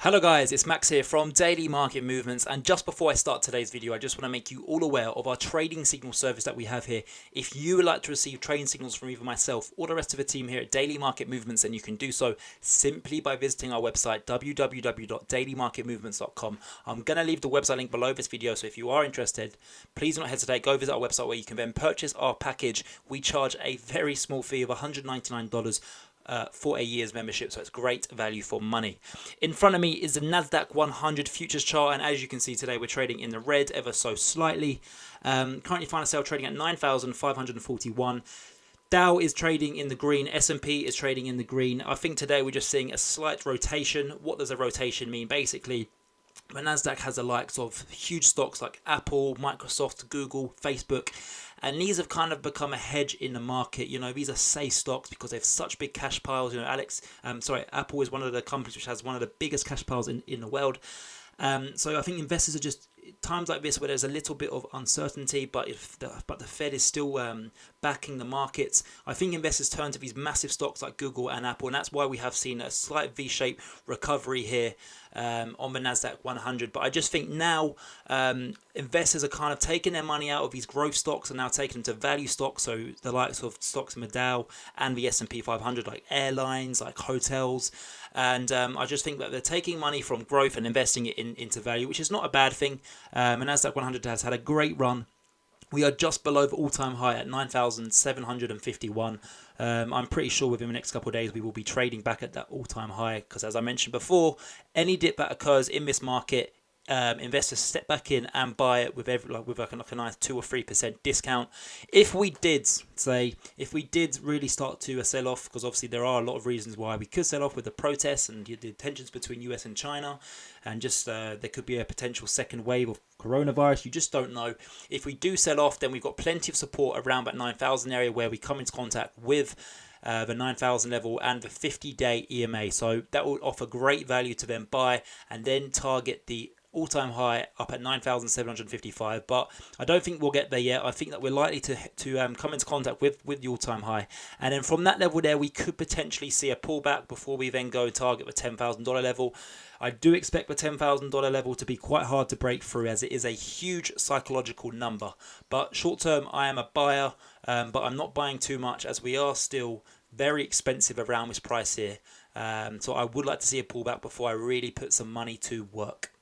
Hello guys, it's Max here from Daily Market Movements, and just before I start today's video, I just want to make you all aware of our trading signal service that we have here. If you would like to receive trading signals from either myself or the rest of the team here at Daily Market Movements, then you can do so simply by visiting our website www.dailymarketmovements.com. I'm going to leave the website link below this video, so if you are interested, please do not hesitate. Go visit our website where you can then purchase our package. We charge a very small fee of $199 for a year's membership, so it's great value for money. In front of me is the Nasdaq 100 futures chart, and as you can see today, we're trading in the red ever so slightly. Currently find ourselves trading at 9,541. Dow is trading in the green, S&P is trading in the green. I think today we're just seeing a slight rotation. What does a rotation mean? Basically, the Nasdaq has the likes of huge stocks like Apple, Microsoft, Google, Facebook, and these have kind of become a hedge in the market. You know, these are safe stocks because they have such big cash piles. You know, Apple is one of the companies which has one of the biggest cash piles in the world. So I think investors are just, times like this where there's a little bit of uncertainty, but the Fed is still backing the markets, I think investors turn to these massive stocks like Google and Apple, and that's why we have seen a slight V-shaped recovery here on the Nasdaq 100. But I just think now investors are kind of taking their money out of these growth stocks and now taking them to value stocks, so the likes of stocks in the Dow and the S&P 500, like airlines, like hotels. And I just think that they're taking money from growth and investing it into value, which is not a bad thing. And Nasdaq 100 has had a great run. We are just below the all-time high at 9,751. I'm pretty sure within the next couple of days we will be trading back at that all-time high, because as I mentioned before, any dip that occurs in this market, investors step back in and buy it with a nice 2 or 3% discount. If we did really start to sell off, because obviously there are a lot of reasons why we could sell off with the protests and the tensions between US and China, and just there could be a potential second wave of coronavirus. You just don't know. If we do sell off, then we've got plenty of support around that 9,000 area where we come into contact with the 9,000 level and the 50-day EMA. So that will offer great value to then buy and then target the all-time high up at 9,755, but I don't think we'll get there yet. I think that we're likely to come into contact with the all-time high, and then from that level there we could potentially see a pullback before we then go and target the $10,000 level. I do expect the $10,000 level to be quite hard to break through, as it is a huge psychological number. But short term I am a buyer, but I'm not buying too much, as we are still very expensive around this price here. So I would like to see a pullback before I really put some money to work.